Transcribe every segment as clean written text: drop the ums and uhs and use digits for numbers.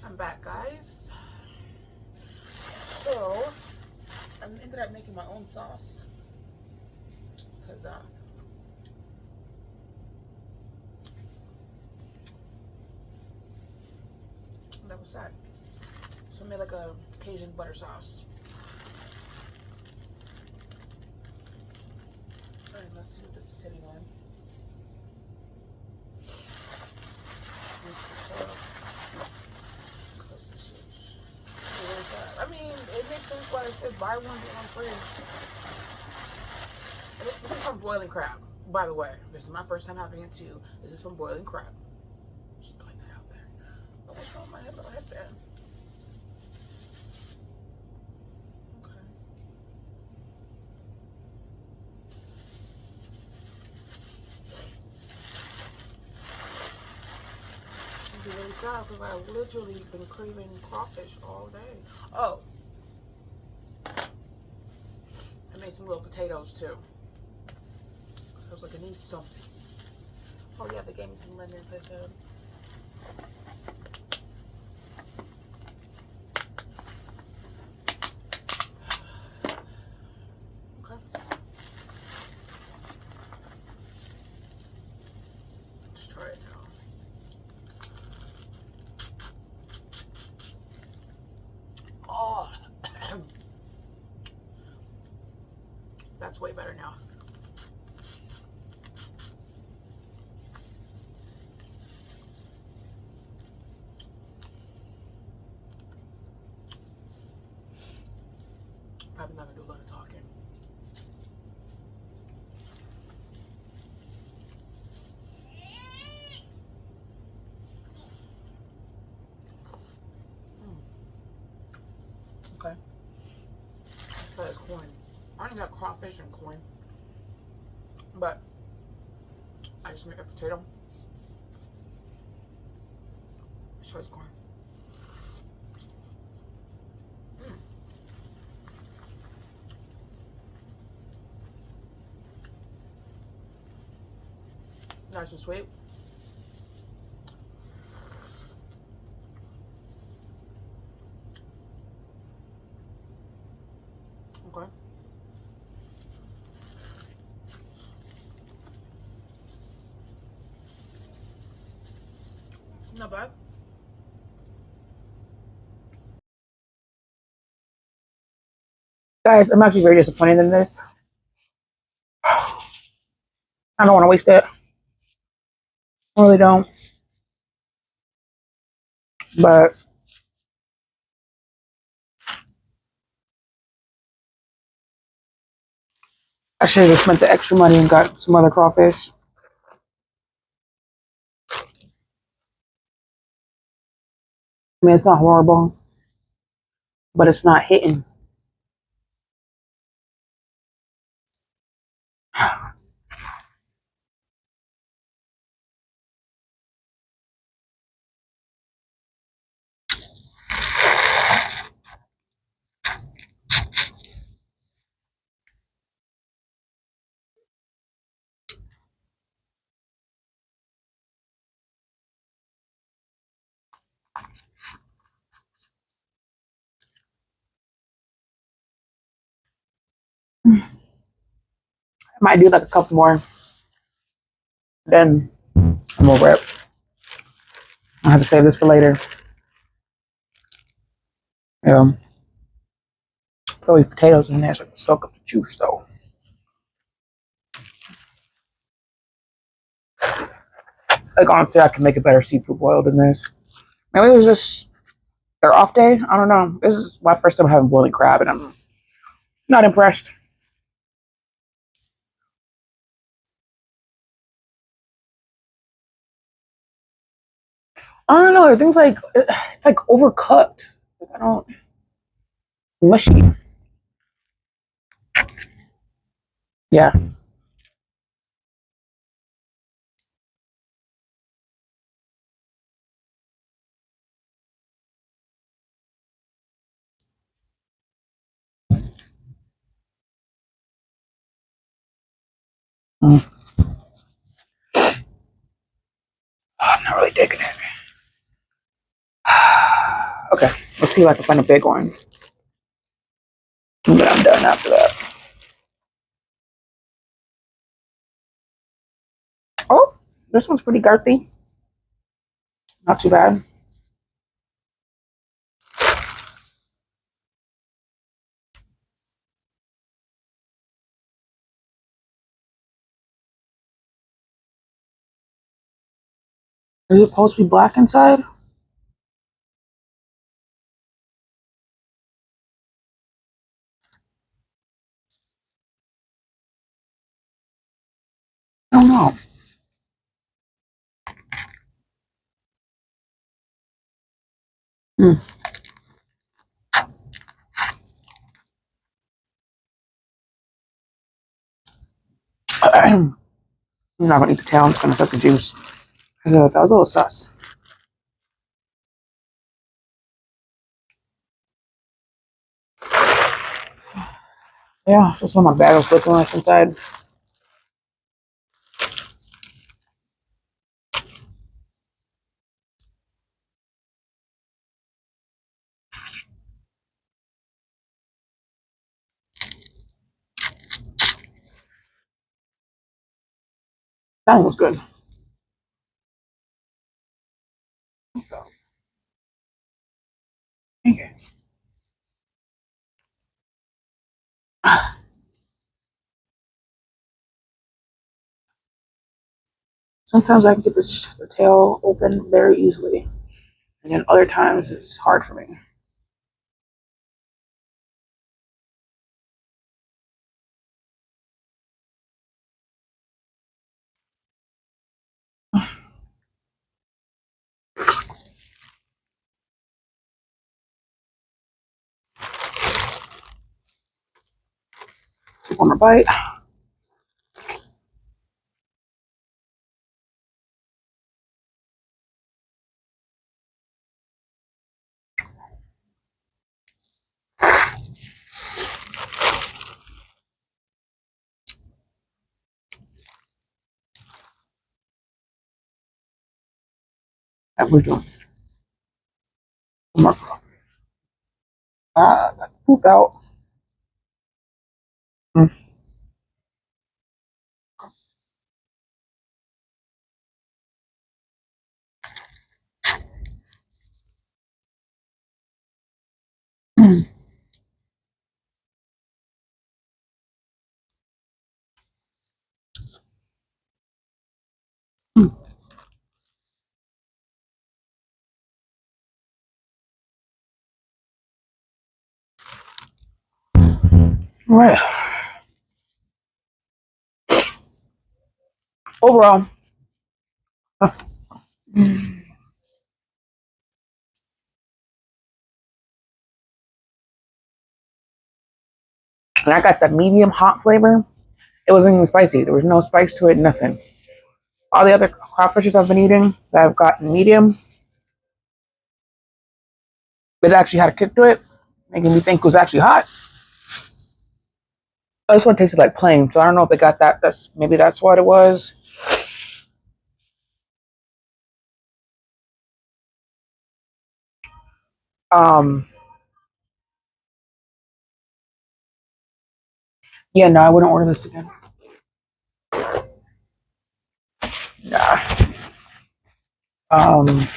I'm back, guys. So I ended up making my own sauce because that was sad. So I made like a Cajun butter sauce. Alright, let's see what this is hitting on. Mix this up. Because this is really sad. I mean, it makes sense why I said buy one, get one free. This is from Boiling Crab, by the way. This is my first time having it too. This is from Boiling Crab. Just throwing that out there. Oh, what's wrong with my little headband? Okay. It's really sad because I've literally been craving crawfish all day. Oh. I made some little potatoes too. I was like, I need something. Oh yeah, they gave me some lemons, I said. Okay. Let's try it now. Oh, that's way better now. Probably not gonna do a lot of talking. Okay. Let's try this corn. I only got crawfish and corn, but I just made a potato. Let's try this corn. Nice and sweet. Okay. Not bad. Guys, I'm actually very disappointed in this. I don't want to waste it. I really don't. But I should have just spent the extra money and got some other crawfish. I mean, it's not horrible, but it's not hitting. I might do like a couple more. Then I'm over it. I'll have to save this for later. Yeah. Throw these potatoes in there so I can soak up the juice though. Like honestly, I can make a better seafood boil than this. Maybe it was just their off day. I don't know. This is my first time having boiling crab, and I'm not impressed. I don't know. Everything's like it's like overcooked. Like, I don't mushy. Yeah. Mm. I'm not really digging it. Okay, let's see if I can find a big one. And then I'm done after that. Oh, this one's pretty girthy. Not too bad. Is it supposed to be black inside? I don't know. Mm. I'm not gonna eat the tail. I'm just gonna suck the juice. That was a little sus. Yeah, this is what my bag was looking like inside. That one was good. Okay. Sometimes I can get the tail open very easily, and then other times it's hard for me. Take one more bite. That we do. One more. Got the poop out. Mm. Mm. Mm. All right. Overall, and I got the medium hot flavor. It wasn't even spicy. There was no spice to it. Nothing. All the other crawfishes I've been eating that I've gotten medium, but it actually had a kick to it, making me think it was actually hot. This one tasted like plain, so I don't know if it got that. That's maybe that's what it was. Um, yeah, no, I wouldn't order this again. Nah. Um,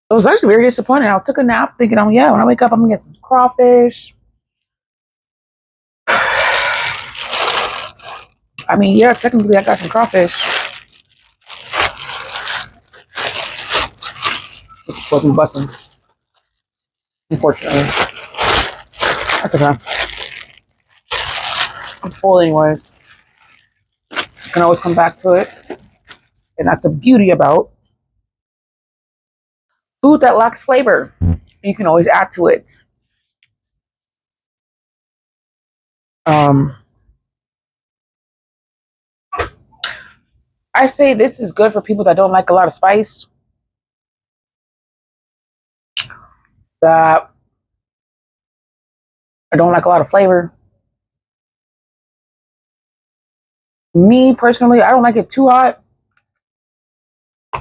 it was actually very disappointing. I took a nap thinking, oh yeah, when I wake up, I'm gonna get some crawfish. I mean, yeah, technically I got some crawfish. It wasn't busting, unfortunately. That's okay. I'm full anyways. You can always come back to it. And that's the beauty about food that lacks flavor. You can always add to it. Um, I say this is good for people that don't like a lot of spice, that don't like a lot of flavor. Me personally, I don't like it too hot.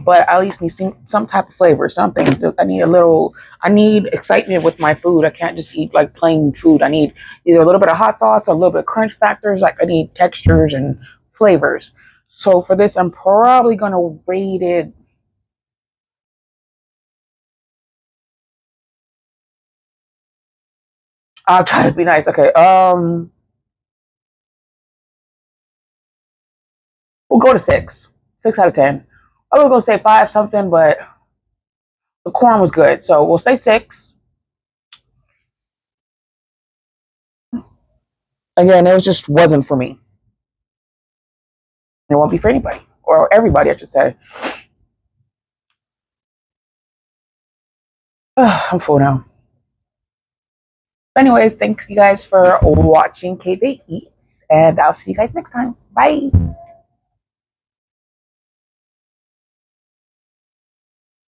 but I at least need some type of flavor, something. I need I need excitement with my food. I can't just eat like plain food. I need either a little bit of hot sauce or a little bit of crunch factors. Like I need textures and flavors. So for this, I'm probably gonna rate it. I'll try to be nice. Okay. We'll go to 6. 6 out of 10. I was gonna say 5 something, but the corn was good. So we'll say 6. Again, it just wasn't for me. It won't be for anybody. Or everybody, I should say. I'm full now. Anyways, thanks you guys for watching KJ Eats, and I'll see you guys next time. Bye.